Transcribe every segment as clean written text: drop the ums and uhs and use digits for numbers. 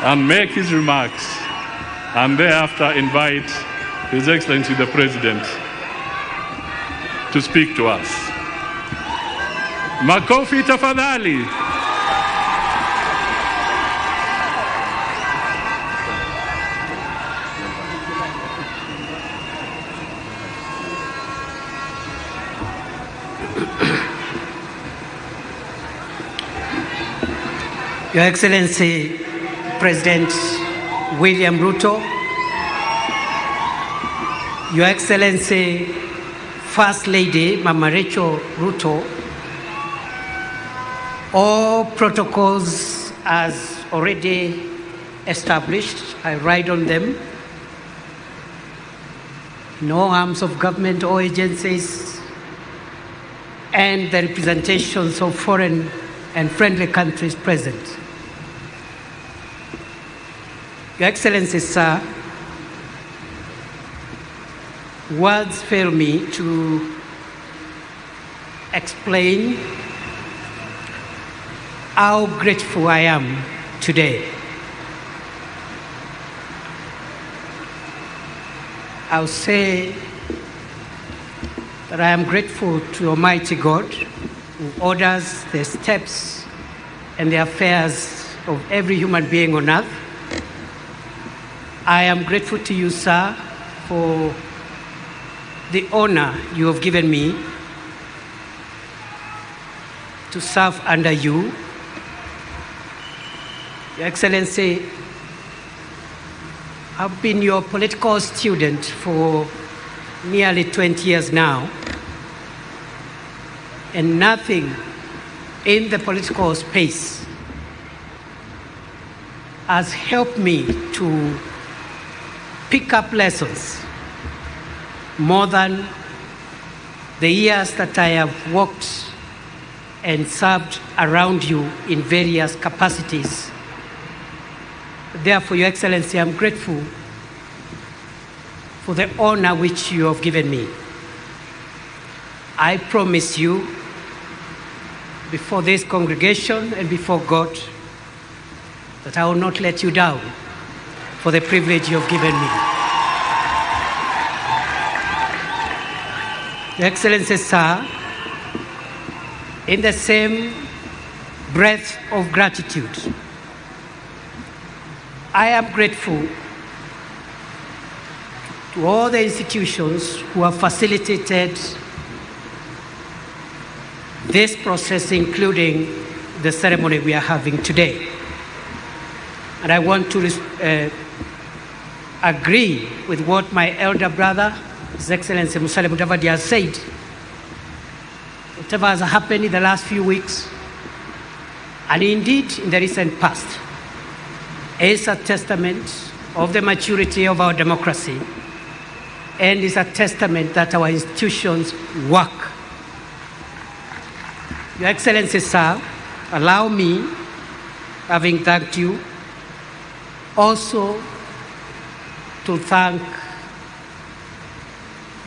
and make his remarks, and thereafter invite His Excellency the President to speak to us. Makofi tafadhali. Your Excellency President William Ruto, Your Excellency First Lady Mama Rachel Ruto, all protocols as already established, I ride on them. No arms of government or agencies and the representations of foreign and friendly countries present. Your Excellency, sir, words fail me to explain how grateful I am today. I'll say that I am grateful to Almighty God who orders the steps and the affairs of every human being on earth. I am grateful to you, sir, for the honor you have given me to serve under you. Your Excellency, I've been your political student for nearly 20 years now, and nothing in the political space has helped me to pick up lessons more than the years that I have worked and served around you in various capacities. Therefore, Your Excellency, I'm grateful for the honor which you have given me. I promise you, before this congregation and before God, that I will not let you down for the privilege you have given me. Your Excellency, sir, in the same breath of gratitude, I am grateful to all the institutions who have facilitated this process, including the ceremony we are having today. And I want to agree with what my elder brother, His Excellency Musalia Mudavadi, has said. Whatever has happened in the last few weeks, and indeed in the recent past, is a testament of the maturity of our democracy, and is a testament that our institutions work. Your Excellency, sir, allow me, having thanked you, also to thank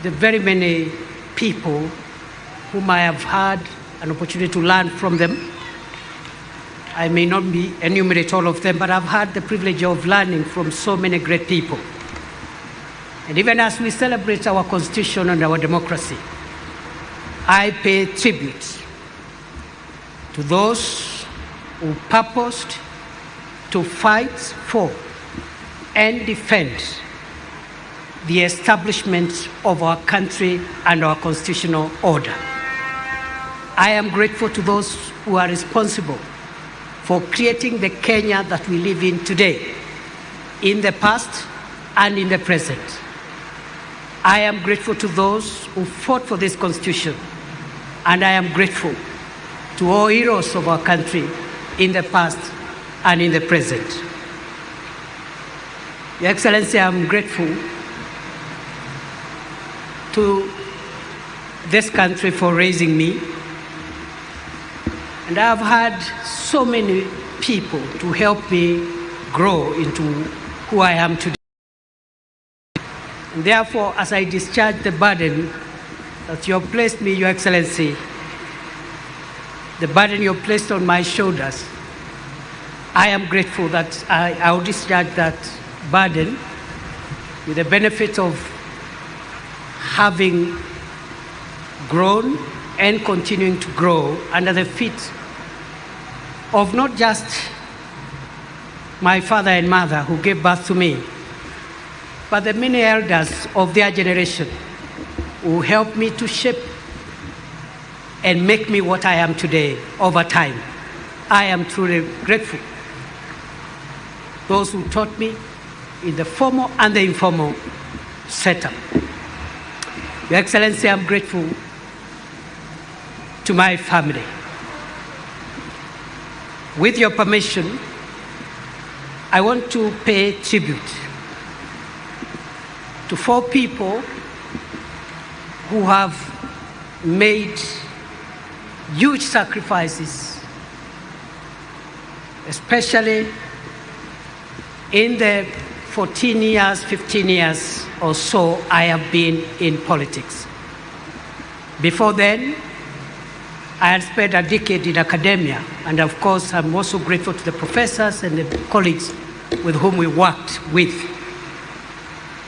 the very many people whom I have had an opportunity to learn from them. I may not enumerate all of them, but I've had the privilege of learning from so many great people. And even as we celebrate our Constitution and our democracy, I pay tribute to those who purposed to fight for and defend the establishment of our country and our constitutional order. I am grateful to those who are responsible for creating the Kenya that we live in today, in the past and in the present. I am grateful to those who fought for this Constitution, and I am grateful to all heroes of our country in the past and in the present. Your Excellency, I'm grateful to this country for raising me. And I've had so many people to help me grow into who I am today. And therefore, as I discharge the burden that you have placed me, Your Excellency, the burden you have placed on my shoulders, I am grateful that I will discharge that burden with the benefit of having grown and continuing to grow under the feet of not just my father and mother who gave birth to me, but the many elders of their generation who helped me to shape and make me what I am today over time. I am truly grateful. Those who taught me in the formal and the informal setup. Your Excellency, I'm grateful to my family. With your permission, I want to pay tribute to 4 people who have made huge sacrifices, especially in the 14 years, 15 years or so I have been in politics. Before then, I had spent a decade in academia, and of course, I'm also grateful to the professors and the colleagues with whom we worked with.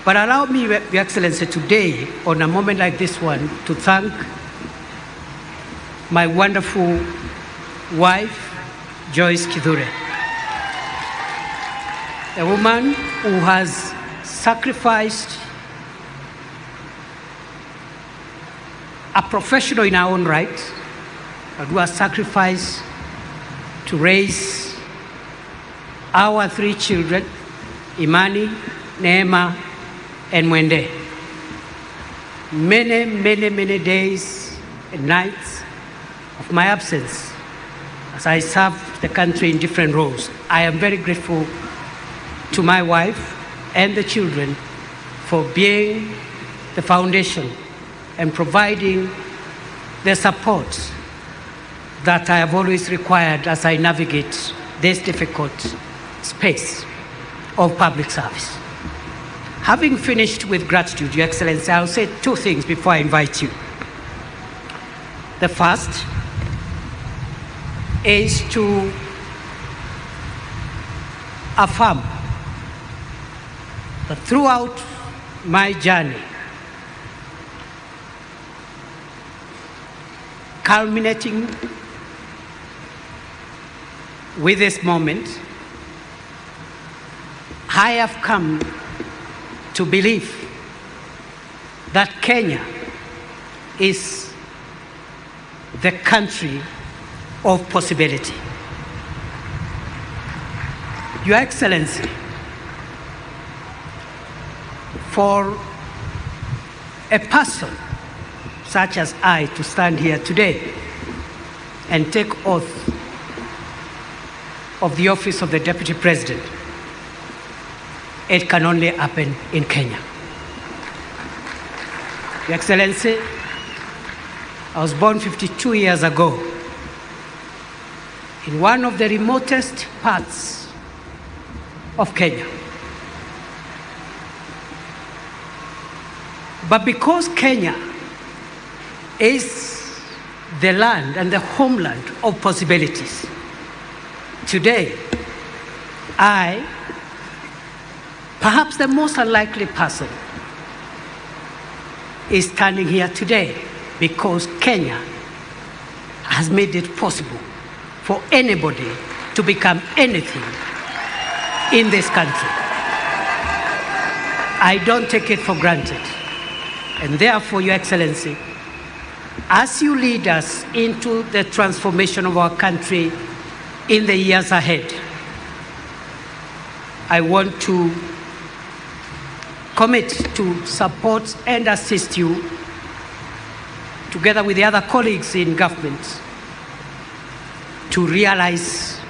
But allow me, Your Excellency, today, on a moment like this one, to thank my wonderful wife, Joyce Kithure, a woman who has sacrificed, a professional in her own right, but who has sacrificed to raise our 3 children, Imani, Neema, and Mwende. Many, many, many days and nights of my absence as I served the country in different roles. I am very grateful to my wife and the children for being the foundation and providing the support that I have always required as I navigate this difficult space of public service. Having finished with gratitude, Your Excellency, I'll say 2 things before I invite you. The first is to affirm that throughout my journey, culminating with this moment, I have come to believe that Kenya is the country of possibility. Your Excellency, for a person such as I to stand here today and take oath of the office of the Deputy President, it can only happen in Kenya. Your Excellency, I was born 52 years ago in one of the remotest parts of Kenya. But because Kenya is the land and the homeland of possibilities, today I, perhaps the most unlikely person, is standing here today because Kenya has made it possible for anybody to become anything in this country. I don't take it for granted. And therefore, Your Excellency, as you lead us into the transformation of our country in the years ahead, I want to commit to support and assist you, together with the other colleagues in government, to realize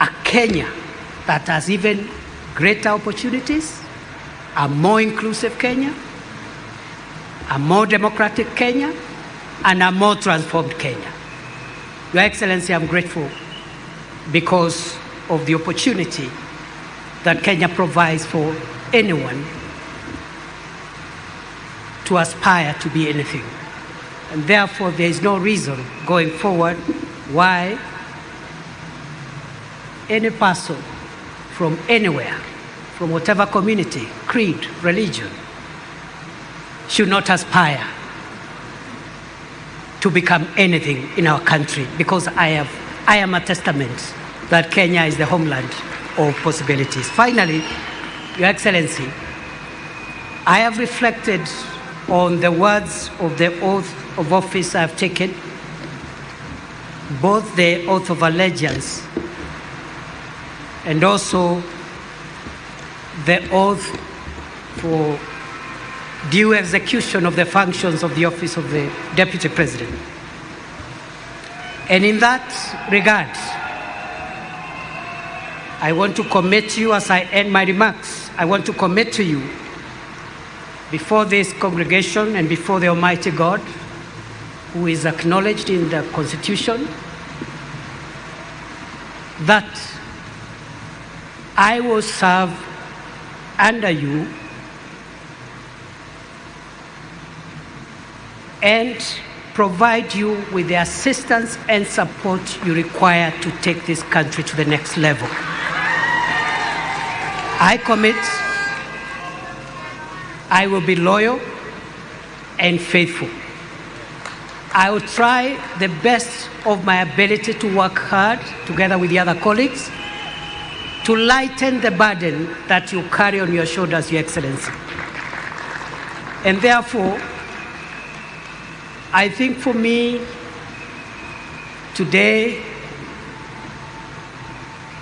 a Kenya that has even greater opportunities, a more inclusive Kenya, a more democratic Kenya, and a more transformed Kenya. Your Excellency, I'm grateful because of the opportunity that Kenya provides for anyone to aspire to be anything. And therefore, there is no reason going forward why any person from anywhere, from whatever community, creed, religion, should not aspire to become anything in our country, because I am a testament that Kenya is the homeland of possibilities. Finally, Your Excellency, I have reflected on the words of the oath of office I have taken, both the oath of allegiance and also the oath for due execution of the functions of the office of the Deputy President. And in that regard, I want to commit to you, as I end my remarks, I want to commit to you before this congregation and before the Almighty God, who is acknowledged in the Constitution, that I will serve under you and provide you with the assistance and support you require to take this country to the next level. I commit I will be loyal and faithful. I will try the best of my ability to work hard together with the other colleagues to lighten the burden that you carry on your shoulders, Your Excellency. And therefore, I think for me, today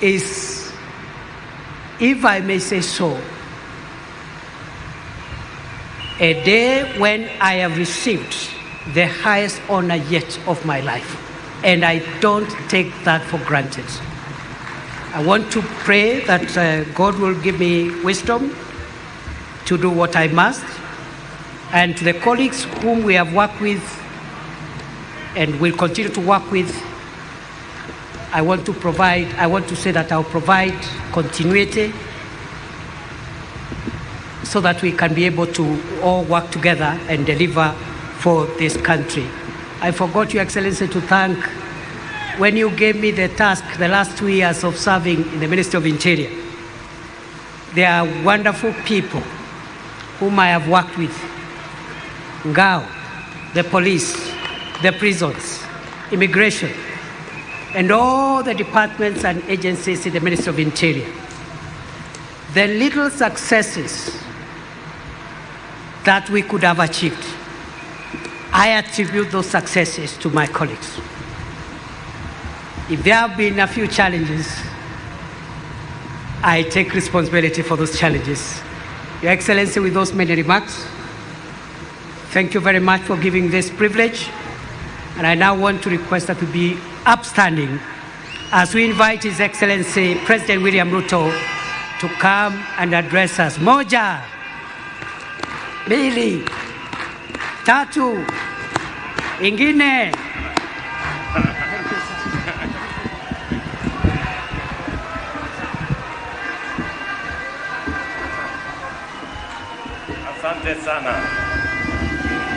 is, if I may say so, a day when I have received the highest honor yet of my life. And I don't take that for granted. I want to pray that God will give me wisdom to do what I must. And to the colleagues whom we have worked with and will continue to work with, I want to say that I'll provide continuity so that we can be able to all work together and deliver for this country. I forgot, Your Excellency, to thank, when you gave me the task the last 2 years of serving in the Ministry of Interior, there are wonderful people whom I have worked with. Ngao, the police, the prisons, immigration, and all the departments and agencies in the Ministry of Interior. The little successes that we could have achieved, I attribute those successes to my colleagues. If there have been a few challenges, I take responsibility for those challenges. Your Excellency, with those many remarks, thank you very much for giving this privilege. And I now want to request that we be upstanding as we invite His Excellency President William Ruto to come and address us. Moja, mbili, tatu, ingine. Asante sana.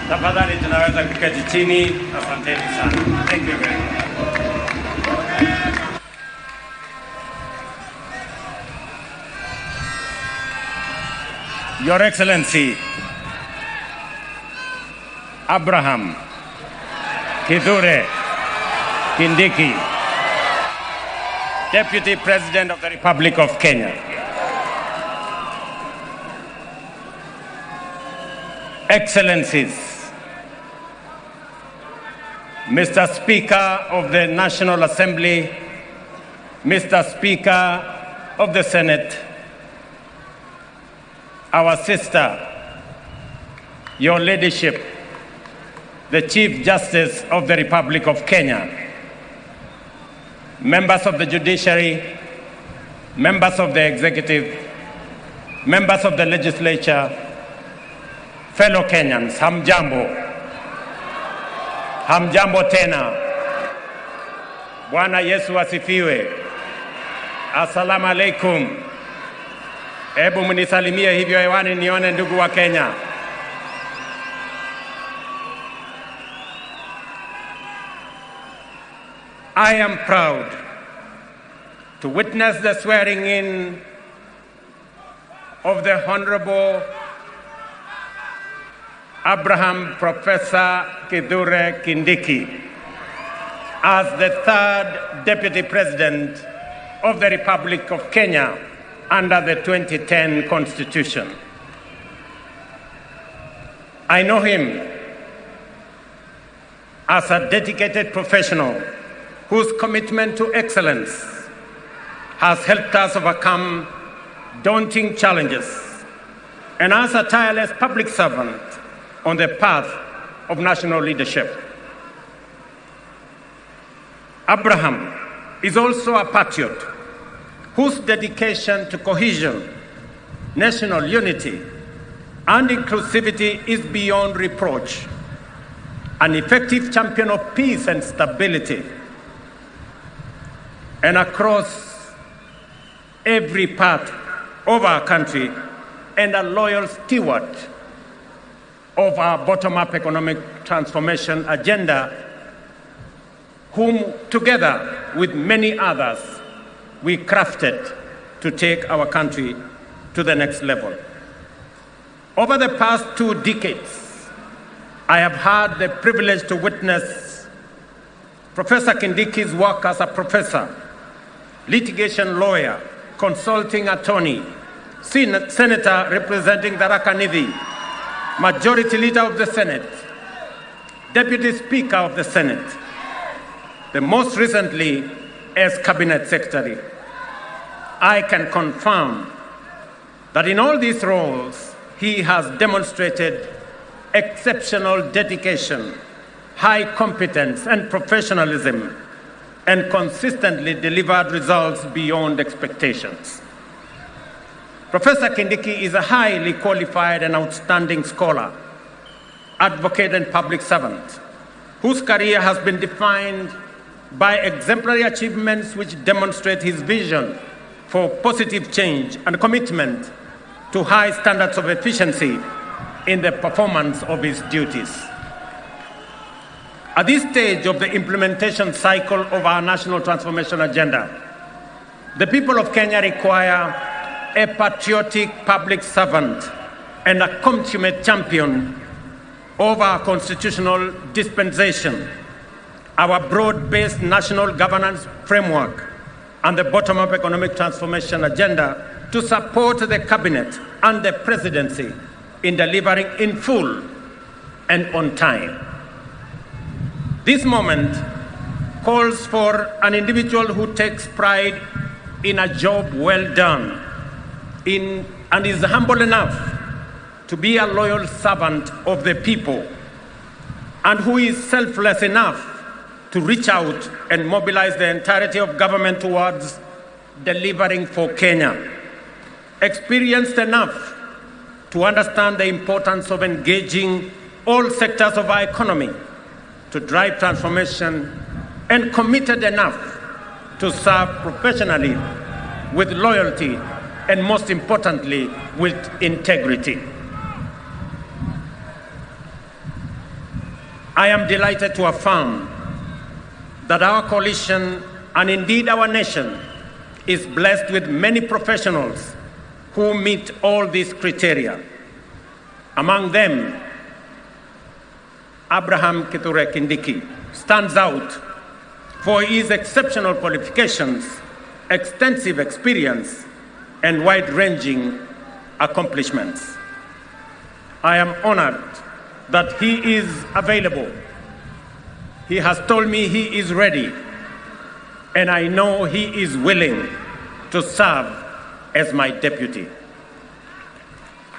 Tafadhali tunaweza kuketi chini. Asanteni sana. Thank you very much. Your Excellency, Abraham Kithure Kindiki, Deputy President of the Republic of Kenya. Excellencies, Mr. Speaker of the National Assembly, Mr. Speaker of the Senate, our sister, your leadership, the Chief Justice of the Republic of Kenya, members of the judiciary, members of the executive, members of the legislature, fellow Kenyans, hamjambo. Hamjambo tena. Bwana Yesu asifiwe. Assalamu alaikum. Hebu mnisalimie hivyo hewani nione ndugu wa Kenya. I am proud to witness the swearing in of the Honorable Abraham Professor Kithure Kindiki as the third Deputy President of the Republic of Kenya under the 2010 Constitution. I know him as a dedicated professional whose commitment to excellence has helped us overcome daunting challenges, and as a tireless public servant on the path of national leadership. Abraham is also a patriot whose dedication to cohesion, national unity, and inclusivity is beyond reproach, an effective champion of peace and stability, and across every part of our country, and a loyal steward of our bottom-up economic transformation agenda, whom together with many others, we crafted to take our country to the next level. Over the past 2 decades, I have had the privilege to witness Professor Kindiki's work as a professor, litigation lawyer, consulting attorney, senator representing Tharaka Nithi, majority leader of the Senate, deputy speaker of the Senate, the most recently as cabinet secretary. I can confirm that in all these roles, he has demonstrated exceptional dedication, high competence and professionalism, and consistently delivered results beyond expectations. Professor Kindiki is a highly qualified and outstanding scholar, advocate and public servant, whose career has been defined by exemplary achievements which demonstrate his vision for positive change and commitment to high standards of efficiency in the performance of his duties. At this stage of the implementation cycle of our national transformation agenda, the people of Kenya require a patriotic public servant and a consummate champion of our constitutional dispensation, our broad-based national governance framework, and the bottom-up economic transformation agenda to support the cabinet and the presidency in delivering in full and on time. This moment calls for an individual who takes pride in a job well done and is humble enough to be a loyal servant of the people, and who is selfless enough to reach out and mobilize the entirety of government towards delivering for Kenya. Experienced enough to understand the importance of engaging all sectors of our economy to drive transformation, and committed enough to serve professionally with loyalty and, most importantly, with integrity. I am delighted to affirm that our coalition, and indeed our nation, is blessed with many professionals who meet all these criteria. Among them, Abraham Kithure Kindiki stands out for his exceptional qualifications, extensive experience, and wide-ranging accomplishments. I am honored that he is available. He has told me he is ready, and I know he is willing to serve as my deputy.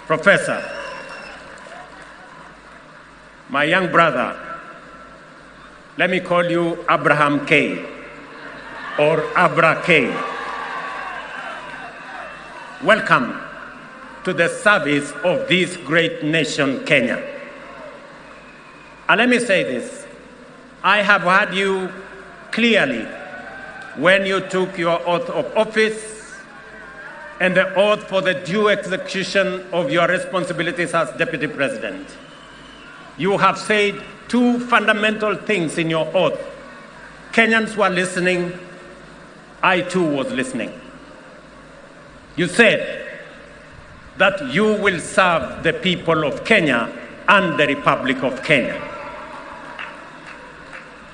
Professor, my young brother, let me call you Abraham K. or Abra K. Welcome to the service of this great nation, Kenya. And let me say this, I have heard you clearly when you took your oath of office and the oath for the due execution of your responsibilities as Deputy President. You have said 2 fundamental things in your oath. Kenyans were listening, I too was listening. You said that you will serve the people of Kenya and the Republic of Kenya.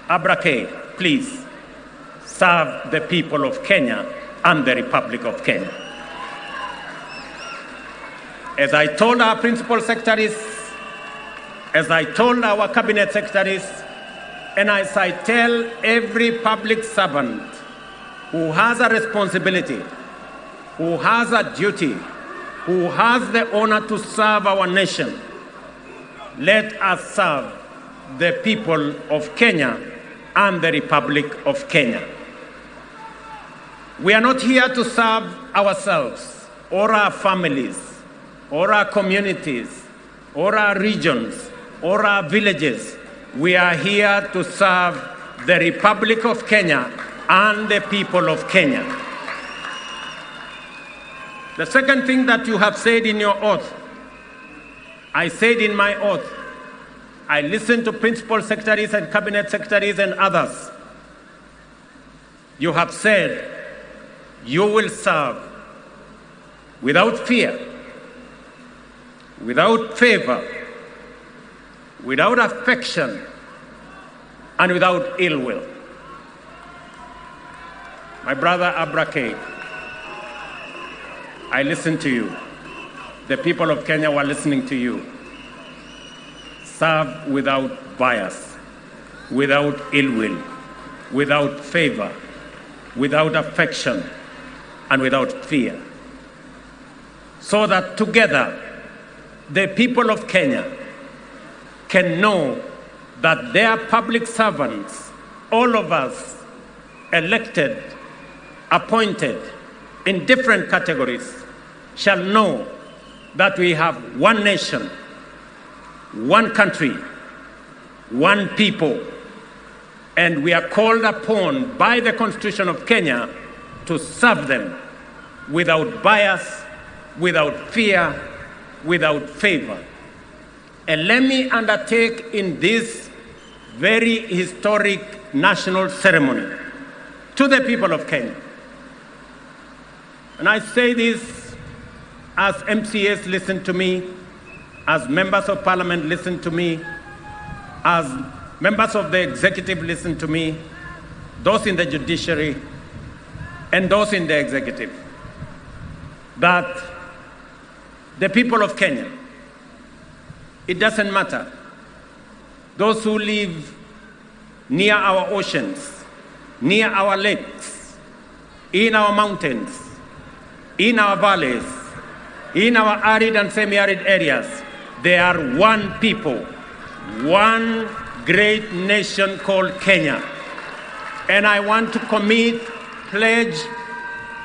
Abrake, please serve the people of Kenya and the Republic of Kenya. As I told our principal secretaries, as I told our cabinet secretaries, and as I tell every public servant who has a responsibility, who has a duty, who has the honor to serve our nation, let us serve the people of Kenya and the Republic of Kenya. We are not here to serve ourselves or our families or our communities or our regions or our villages. We are here to serve the Republic of Kenya and the people of Kenya. The second thing that you have said in your oath, I said in my oath, I listened to principal secretaries and cabinet secretaries and others. You have said you will serve without fear, without favor, without affection, and without ill will. My brother Abrake, I listened to you. The people of Kenya were listening to you. Serve without bias, without ill will, without favor, without affection, and without fear. So that together, the people of Kenya can know that their public servants, all of us, elected, appointed in different categories, shall know that we have one nation, one country, one people, and we are called upon by the Constitution of Kenya to serve them without bias, without fear, without favor. And let me undertake in this very historic national ceremony to the people of Kenya. And I say this as MCAs listen to me, as members of parliament listen to me, as members of the executive listen to me, those in the judiciary, and those in the executive, that the people of Kenya, it doesn't matter, those who live near our oceans, near our lakes, in our mountains, in our valleys, in our arid and semi-arid areas, they are one people, one great nation called Kenya. And I want to commit, pledge,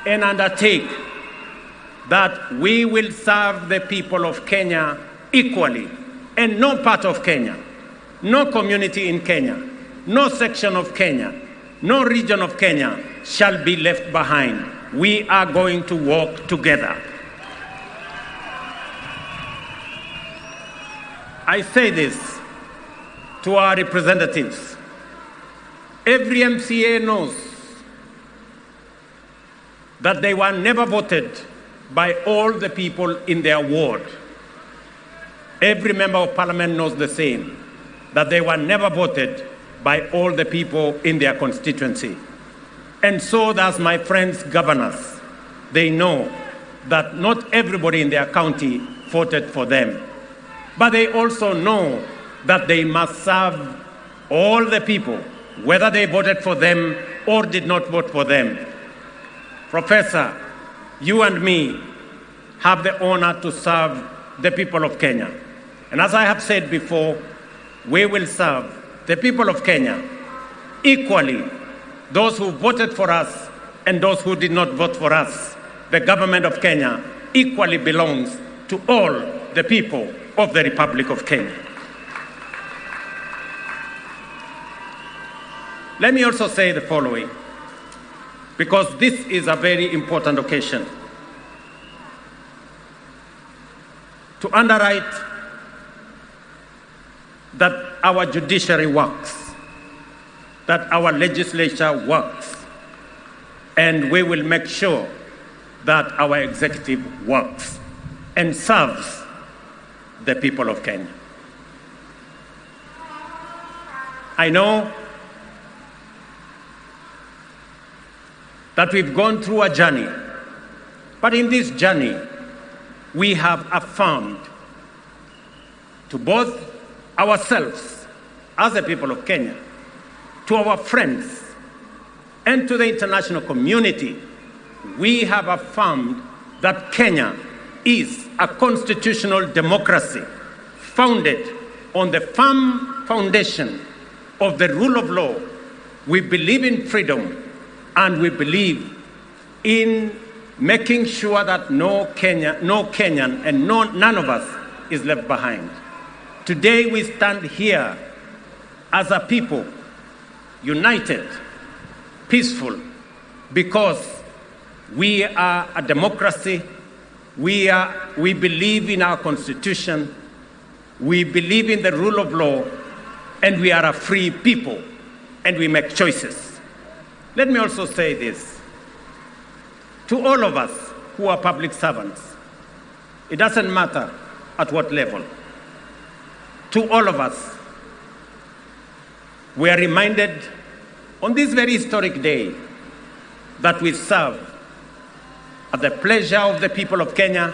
and undertake that we will serve the people of Kenya equally, and no part of Kenya, no community in Kenya, no section of Kenya, no region of Kenya shall be left behind. We are going to work together. I say this to our representatives. Every MCA knows that they were never voted by all the people in their ward. Every member of parliament knows the same, that they were never voted by all the people in their constituency. And so does my friends governors. They know that not everybody in their county voted for them. But they also know that they must serve all the people, whether they voted for them or did not vote for them. Professor, you and me have the honor to serve the people of Kenya. And as I have said before, we will serve the people of Kenya equally, those who voted for us and those who did not vote for us. The government of Kenya equally belongs to all the people of the Republic of Kenya. Let me also say the following, because this is a very important occasion. To underwrite that our judiciary works, that our legislature works, and we will make sure that our executive works and serves the people of Kenya. I know that we've gone through a journey, but in this journey, we have affirmed to both ourselves as the people of Kenya, to our friends, and to the international community, we have affirmed that Kenya is a constitutional democracy founded on the firm foundation of the rule of law. We believe in freedom, and we believe in making sure that no Kenyan and none of us is left behind. Today we stand here as a people, united, peaceful, because we are a democracy. We believe in our constitution. We believe in the rule of law, and we are a free people, and we make choices. Let me also say this to all of us who are public servants. It doesn't matter at what level. To all of us, we are reminded on this very historic day that we serve at the pleasure of the people of Kenya,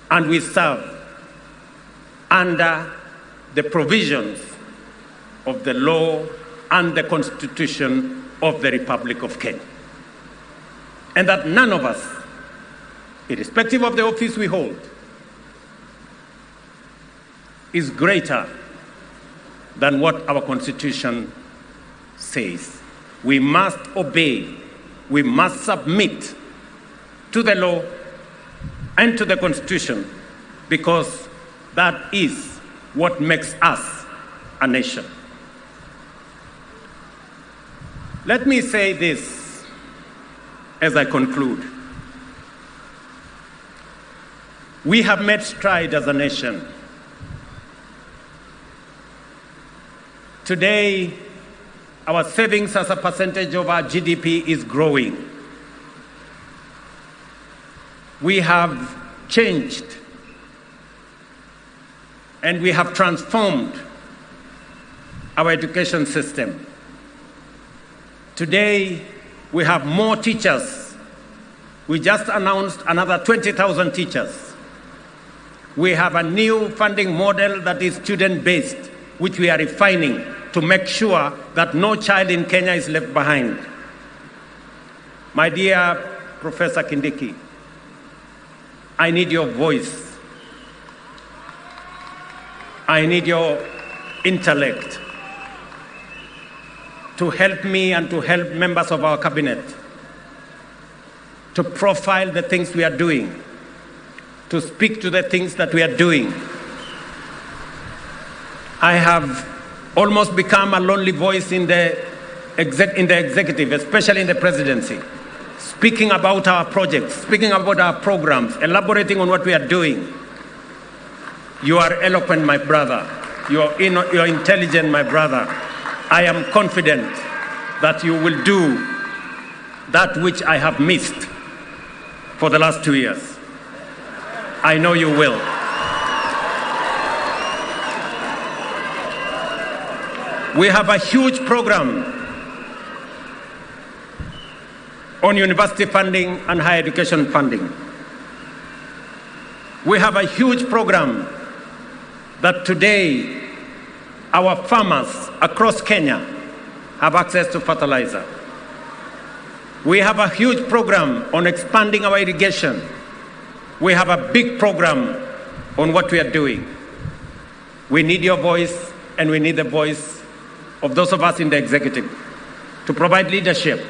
and we serve under the provisions of the law and the Constitution of the Republic of Kenya. And that none of us, irrespective of the office we hold, is greater than what our Constitution says. We must obey, we must submit to the law and to the Constitution, because that is what makes us a nation. Let me say this as I conclude. We have made stride as a nation. Today, our savings as a percentage of our GDP is growing. We have changed and we have transformed our education system. Today, we have more teachers. We just announced another 20,000 teachers. We have a new funding model that is student-based, which we are refining to make sure that no child in Kenya is left behind. My dear Professor Kindiki, I need your voice. I need your intellect to help me and to help members of our cabinet to profile the things we are doing, to speak to the things that we are doing. I have almost become a lonely voice in the executive, especially in the presidency, speaking about our projects, speaking about our programs, elaborating on what we are doing. You are eloquent, my brother. You are intelligent, my brother. I am confident that you will do that which I have missed for the last 2 years. I know you will. We have a huge program on university funding and higher education funding. We have a huge program that today our farmers across Kenya have access to fertilizer. We have a huge program on expanding our irrigation. We have a big program on what we are doing. We need your voice, and we need the voice of those of us in the executive to provide leadership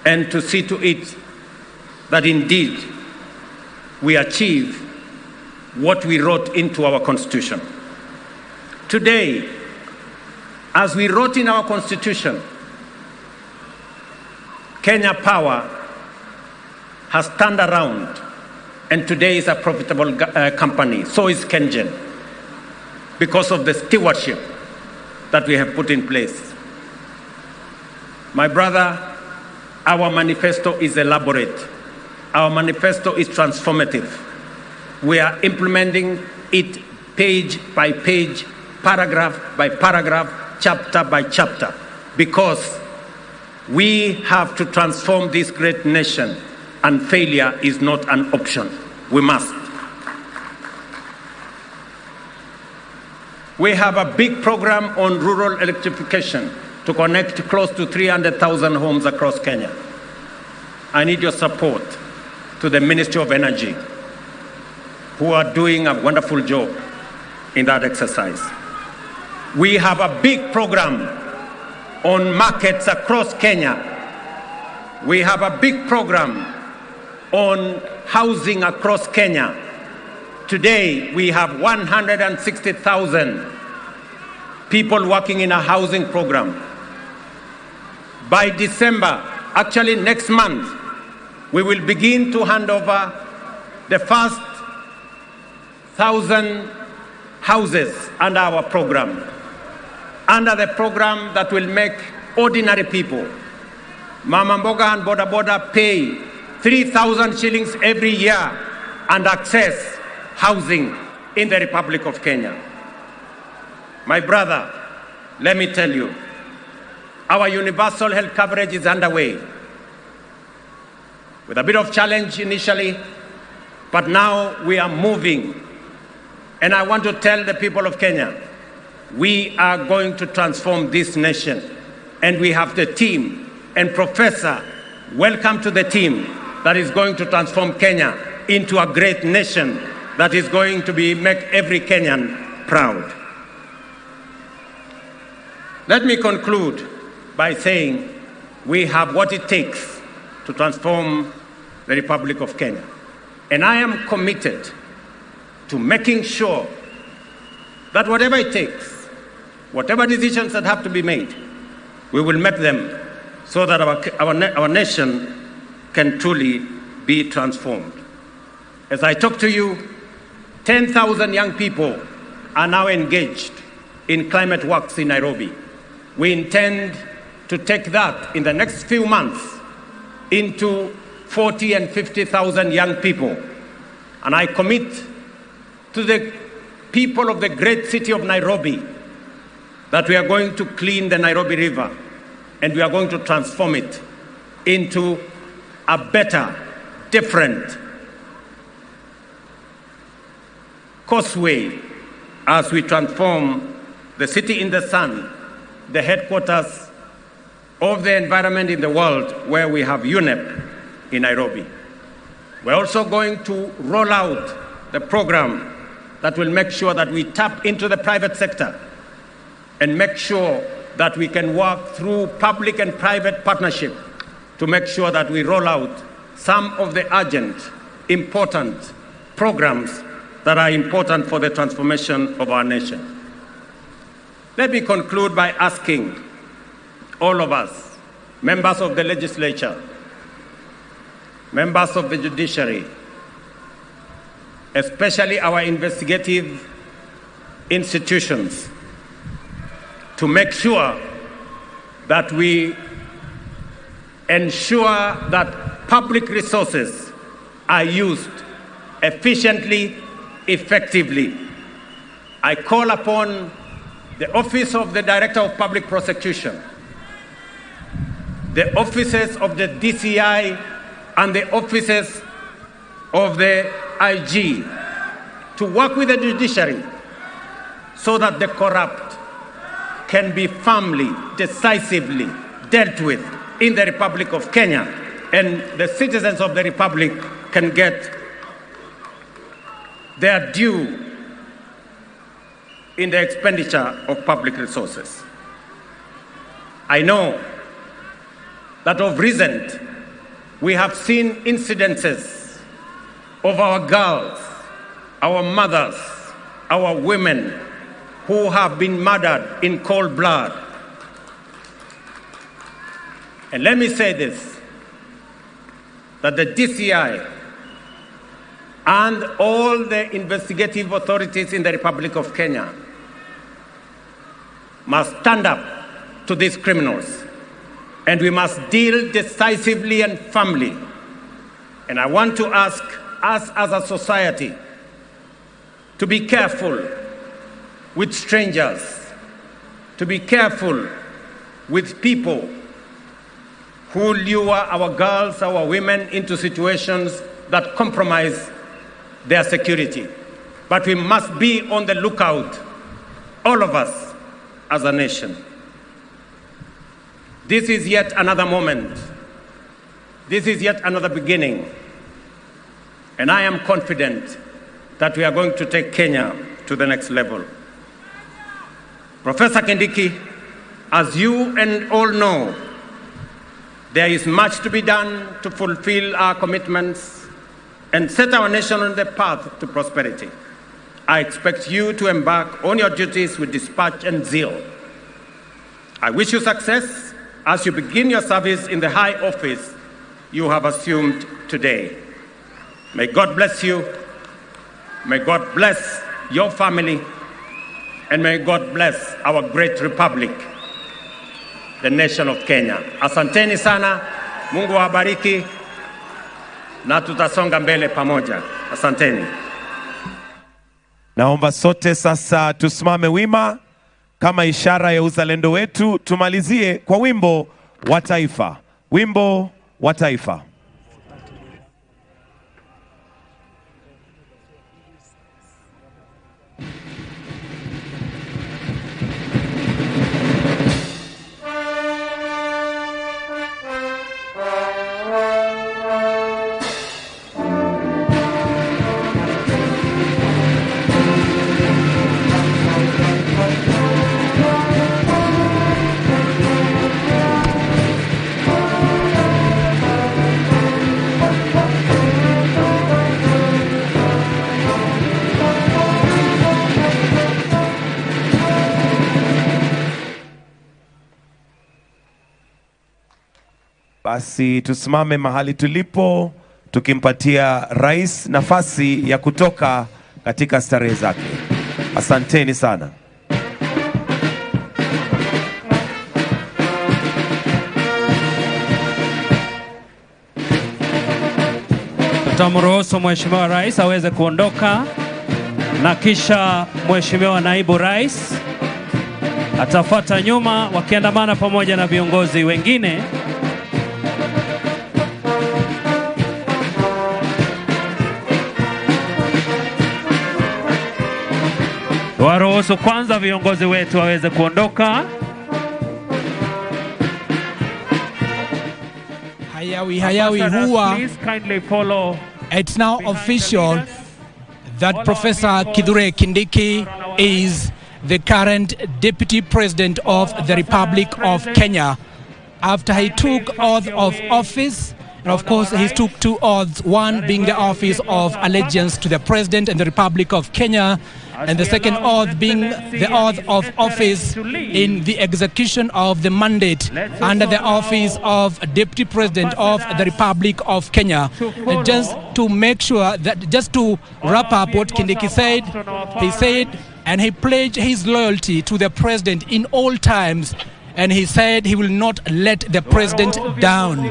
and to see to it that indeed we achieve what we wrote into our Constitution. Today, as we wrote in our Constitution, Kenya Power has turned around and today is a profitable company. So is KenGen, because of the stewardship that we have put in place. My brother, Our manifesto is elaborate. Our manifesto is transformative. We are implementing it page by page, paragraph by paragraph, chapter by chapter, because we have to transform this great nation, and failure is not an option. We must. We have a big program on rural electrification to connect close to 300,000 homes across Kenya. I need your support to the Ministry of Energy, who are doing a wonderful job in that exercise. We have a big program on markets across Kenya. We have a big program on housing across Kenya. Today, we have 160,000 people working in a housing program. By December, actually next month, we will begin to hand over the first 1,000 houses under our program. Under the program that will make ordinary people, Mama Mboga and Boda Boda, pay 3,000 shillings every year and access housing in the Republic of Kenya. My brother, let me tell you, our universal health coverage is underway, with a bit of challenge initially, but now we are moving. And I want to tell the people of Kenya, we are going to transform this nation, and we have the team. And Professor, welcome to the team that is going to transform Kenya into a great nation that is going to make every Kenyan proud. Let me conclude by saying we have what it takes to transform the Republic of Kenya. And I am committed to making sure that whatever it takes, whatever decisions that have to be made, we will make them so that our nation can truly be transformed. As I talk to you, 10,000 young people are now engaged in climate works in Nairobi. We intend to take that in the next few months into 40 and 50,000 young people. And I commit to the people of the great city of Nairobi that we are going to clean the Nairobi River, and we are going to transform it into a better, different causeway as we transform the city in the sun, the headquarters of the environment in the world, where we have UNEP in Nairobi. We're also going to roll out the program that will make sure that we tap into the private sector and make sure that we can work through public and private partnership to make sure that we roll out some of the urgent, important programs that are important for the transformation of our nation. Let me conclude by asking all of us, members of the legislature, members of the judiciary, especially our investigative institutions, to make sure that we ensure that public resources are used efficiently, effectively. I call upon the Office of the Director of Public Prosecution, the offices of the DCI, and the offices of the IG to work with the judiciary so that the corrupt can be firmly, decisively dealt with in the Republic of Kenya, and the citizens of the Republic can get their due in the expenditure of public resources. I know that of recent, we have seen incidences of our girls, our mothers, our women who have been murdered in cold blood. And let me say this, that the DCI and all the investigative authorities in the Republic of Kenya must stand up to these criminals and we must deal decisively and firmly. And I want to ask us as a society to be careful with strangers, to be careful with people who lure our girls, our women into situations that compromise their security. But we must be on the lookout, all of us as a nation. This is yet another moment. This is yet another beginning. And I am confident that we are going to take Kenya to the next level. Professor Kindiki, as you and all know, there is much to be done to fulfill our commitments and set our nation on the path to prosperity. I expect you to embark on your duties with dispatch and zeal. I wish you success as you begin your service in the high office you have assumed today. May God bless you. May God bless your family. And may God bless our great republic, the nation of Kenya. Asanteni sana, Mungu awabariki, na tutasonga mbele pamoja. Asanteni. Naomba sote sasa tusimame wima kama ishara ya uzalendo wetu. Tumalizie kwa wimbo wa taifa. Wimbo wa taifa. Basi tusimame mahali tulipo tukimpatia rais nafasi ya kutoka katika starehe zake. Asanteni sana. Tutamruhusu Mheshimiwa Rais aweze kuondoka na kisha Mheshimiwa Naibu Rais atafuata nyuma wakiandamana pamoja na viongozi wengine. Waruhusu kwanza viongozi wetu waweze kuondoka. Hayawi huwa. It's now official that Professor Kithure Kindiki is the current Deputy President of the Republic of Kenya. After he took oath of office, and of course he took two oaths, one being the office of allegiance to the President and the Republic of Kenya, and the second oath being the oath of office in the execution of the mandate under the office of Deputy President of the Republic of Kenya. And just to make sure that, just to wrap up what Kindiki said, he said, and he pledged his loyalty to the President in all times, and he said he will not let the President down.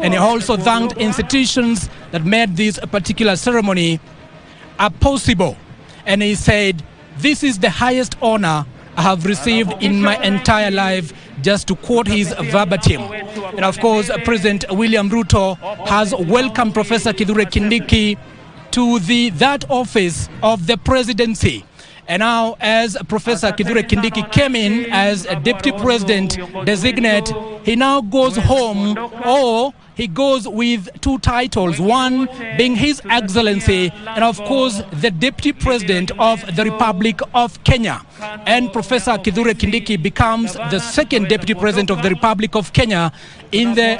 And he also thanked institutions that made this particular ceremony possible. And he said, "This is the highest honor I have received in my entire life," just to quote his verbatim. And of course, President William Ruto has welcomed Professor Kithure Kindiki to that office of the presidency. And now, as Professor Kithure Kindiki came in as a Deputy President designate, he now goes home, or he goes with two titles, one being His Excellency, and of course the Deputy President of the Republic of Kenya. And Professor Kithure Kindiki becomes the second Deputy President of the Republic of Kenya in the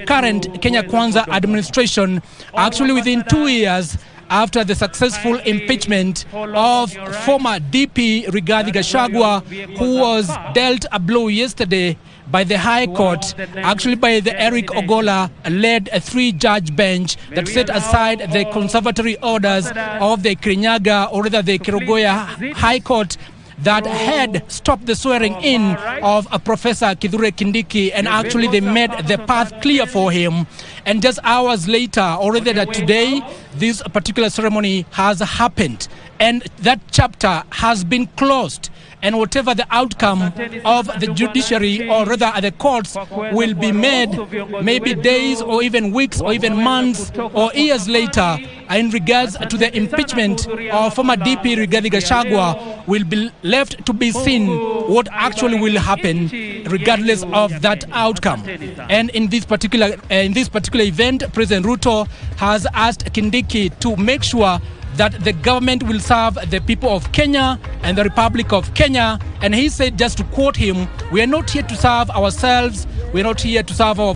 current Kenya Kwanza administration, actually within 2 years after the successful impeachment of former DP Rigathi Gachagua, who was dealt a blow yesterday by the High Court, actually by the Eric Ogola-led 3-judge bench that set aside the conservatory orders of the Kirinyaga, or rather the Kerugoya High Court that had stopped the swearing in of Professor Kithure Kindiki, and actually they made the path clear for him. And just hours later, already that today, this particular ceremony has happened, and that chapter has been closed. And whatever the outcome of the judiciary, or rather the courts, will be made maybe days or even weeks or even months or years later in regards to the impeachment of former DP Rigathi Gachagua, will be left to be seen what actually will happen regardless of that outcome. And in this particular event, President Ruto has asked Kindiki to make sure that the government will serve the people of Kenya and the Republic of Kenya. And he said, just to quote him, "We are not here to serve ourselves, we are not here to serve our